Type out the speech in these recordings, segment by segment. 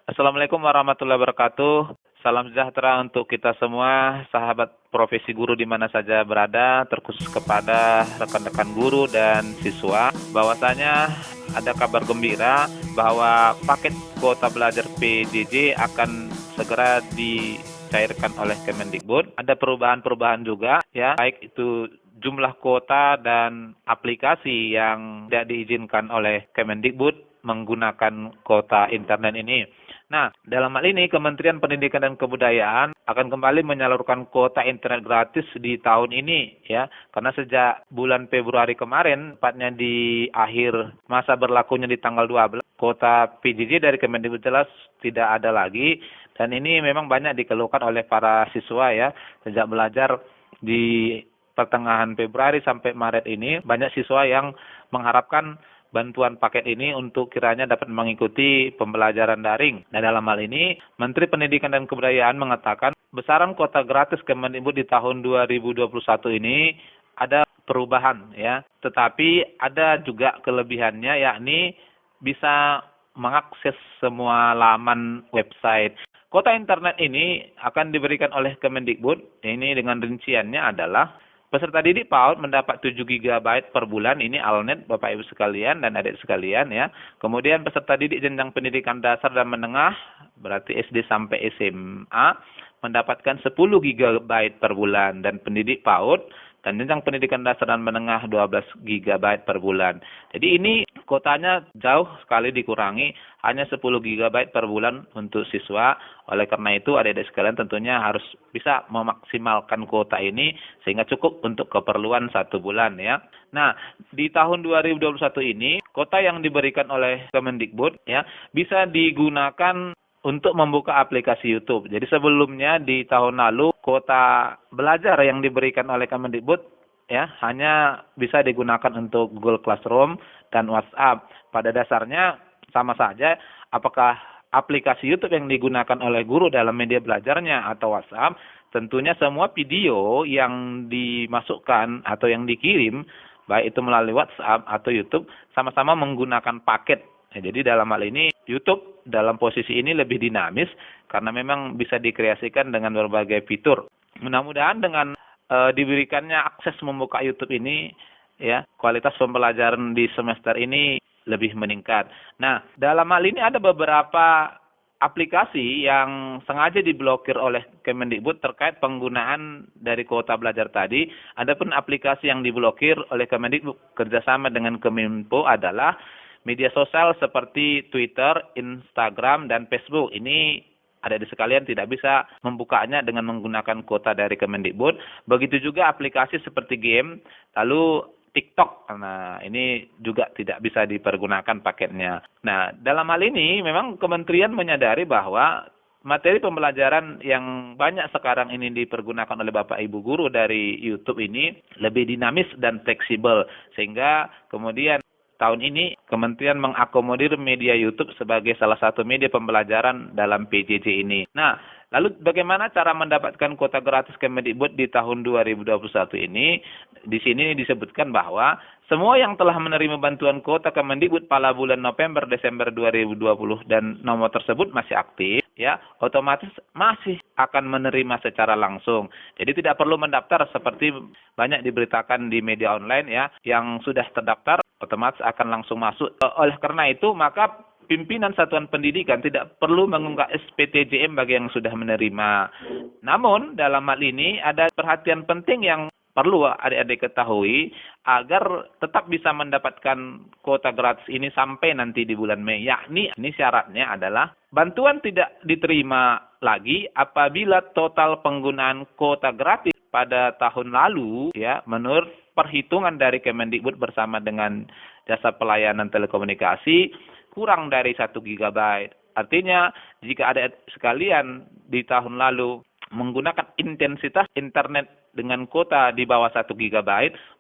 Assalamualaikum warahmatullahi wabarakatuh. Salam sejahtera untuk kita semua, sahabat profesi guru di mana saja berada, terkhusus kepada rekan-rekan guru dan siswa. Bahwasanya ada kabar gembira bahwa paket kuota belajar PJJ akan segera dicairkan oleh Kemendikbud. Ada perubahan-perubahan juga, ya, baik itu jumlah kuota dan aplikasi yang tidak diizinkan oleh Kemendikbud menggunakan kuota internet ini. Nah, dalam hal ini Kementerian Pendidikan dan Kebudayaan akan kembali menyalurkan kuota internet gratis di tahun ini, ya. Karena sejak bulan Februari kemarin, tepatnya di akhir masa berlakunya di tanggal 12, kuota PJJ dari Kemendikbud jelas tidak ada lagi, dan ini memang banyak dikeluhkan oleh para siswa, ya. Sejak belajar di pertengahan Februari sampai Maret ini, banyak siswa yang mengharapkan bantuan paket ini untuk kiranya dapat mengikuti pembelajaran daring. Nah, dalam hal ini, Menteri Pendidikan dan Kebudayaan mengatakan besaran kuota gratis Kemendikbud di tahun 2021 ini ada perubahan, ya. Tetapi ada juga kelebihannya, yakni bisa mengakses semua laman website. Kuota internet ini akan diberikan oleh Kemendikbud. Ini dengan rinciannya adalah peserta didik PAUD mendapat 7 GB per bulan, ini Alnet Bapak Ibu sekalian dan adik sekalian, ya. Kemudian peserta didik jenjang pendidikan dasar dan menengah, berarti SD sampai SMA, mendapatkan 10 GB per bulan, dan pendidik PAUD dan jenjang pendidikan dasar dan menengah 12 GB per bulan. Jadi ini kuotanya jauh sekali dikurangi, hanya 10 GB per bulan untuk siswa. Oleh karena itu adik-adik sekalian tentunya harus bisa memaksimalkan kuota ini sehingga cukup untuk keperluan 1 bulan, ya. Nah, di tahun 2021 ini kuota yang diberikan oleh Kemendikbud, ya, bisa digunakan untuk membuka aplikasi YouTube. Jadi sebelumnya di tahun lalu kuota belajar yang diberikan oleh Kemendikbud, ya, hanya bisa digunakan untuk Google Classroom dan WhatsApp. Pada dasarnya sama saja apakah aplikasi YouTube yang digunakan oleh guru dalam media belajarnya atau WhatsApp, tentunya semua video yang dimasukkan atau yang dikirim, baik itu melalui WhatsApp atau YouTube, sama-sama menggunakan paket. Ya, jadi dalam hal ini YouTube dalam posisi ini lebih dinamis karena memang bisa dikreasikan dengan berbagai fitur. Mudah-mudahan dengan diberikannya akses membuka YouTube ini, ya, kualitas pembelajaran di semester ini lebih meningkat. Nah, dalam hal ini ada beberapa aplikasi yang sengaja diblokir oleh Kemendikbud terkait penggunaan dari kuota belajar tadi. Adapun aplikasi yang diblokir oleh Kemendikbud kerjasama dengan Kominfo adalah media sosial seperti Twitter, Instagram, dan Facebook. Ini adik-adik sekalian tidak bisa membukanya dengan menggunakan kuota dari Kemendikbud. Begitu juga aplikasi seperti game, lalu TikTok. Nah, ini juga tidak bisa dipergunakan paketnya. Nah, dalam hal ini memang kementerian menyadari bahwa materi pembelajaran yang banyak sekarang ini dipergunakan oleh Bapak Ibu guru dari YouTube ini lebih dinamis dan fleksibel. Sehingga kemudian tahun ini kementerian mengakomodir media YouTube sebagai salah satu media pembelajaran dalam PJJ ini. Nah, lalu bagaimana cara mendapatkan kuota gratis Kemendikbud di tahun 2021 ini? Di sini disebutkan bahwa semua yang telah menerima bantuan kuota Kemendikbud pada bulan November Desember 2020 dan nomor tersebut masih aktif, ya, otomatis masih akan menerima secara langsung. Jadi tidak perlu mendaftar seperti banyak diberitakan di media online, ya, yang sudah terdaftar otomatis akan langsung masuk. Oleh karena itu, maka pimpinan satuan pendidikan tidak perlu mengunggah SPTJM bagi yang sudah menerima. Namun, dalam hal ini ada perhatian penting yang perlu adik-adik ketahui agar tetap bisa mendapatkan kuota gratis ini sampai nanti di bulan Mei. Yakni, ini syaratnya adalah bantuan tidak diterima lagi apabila total penggunaan kuota gratis pada tahun lalu, ya, menurut perhitungan dari Kemendikbud bersama dengan jasa pelayanan telekomunikasi kurang dari 1 GB. Artinya, jika ada sekalian di tahun lalu menggunakan intensitas internet dengan kuota di bawah 1 GB,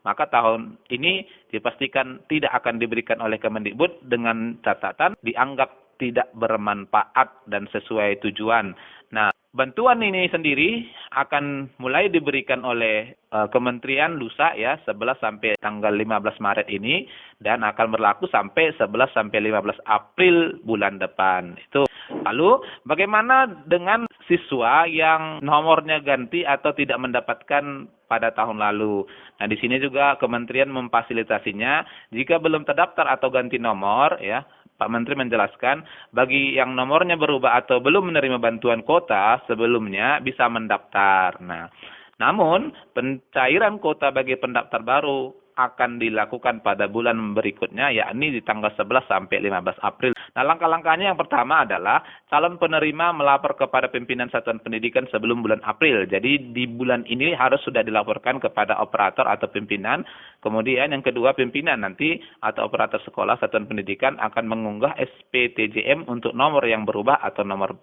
maka tahun ini dipastikan tidak akan diberikan oleh Kemendikbud dengan catatan dianggap tidak bermanfaat dan sesuai tujuan. Nah, bantuan ini sendiri akan mulai diberikan oleh Kementerian lusa ya 11 sampai tanggal 15 Maret ini dan akan berlaku sampai 11 sampai 15 April bulan depan. Itu. Lalu bagaimana dengan siswa yang nomornya ganti atau tidak mendapatkan pada tahun lalu? Nah, di sini juga kementerian memfasilitasinya jika belum terdaftar atau ganti nomor ya. Pak Menteri menjelaskan, bagi yang nomornya berubah atau belum menerima bantuan kuota sebelumnya bisa mendaftar. Nah, namun pencairan kuota bagi pendaftar baru akan dilakukan pada bulan berikutnya, yakni di tanggal 11 sampai 15 April. Nah, langkah-langkahnya yang pertama adalah calon penerima melapor kepada pimpinan satuan pendidikan sebelum bulan April. Jadi di bulan ini harus sudah dilaporkan kepada operator atau pimpinan. Kemudian yang kedua, pimpinan nanti atau operator sekolah satuan pendidikan akan mengunggah SPTJM untuk nomor yang berubah atau nomor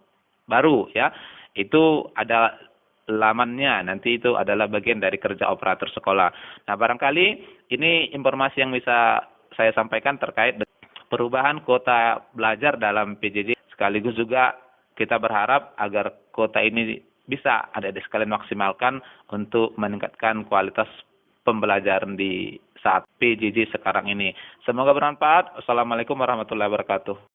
baru ya. Itu ada lamannya, nanti itu adalah bagian dari kerja operator sekolah. Nah, barangkali ini informasi yang bisa saya sampaikan terkait dengan perubahan kuota belajar dalam PJJ. Sekaligus juga kita berharap agar kuota ini bisa ada sekalian maksimalkan untuk meningkatkan kualitas pembelajaran di saat PJJ sekarang ini. Semoga bermanfaat. Wassalamualaikum warahmatullahi wabarakatuh.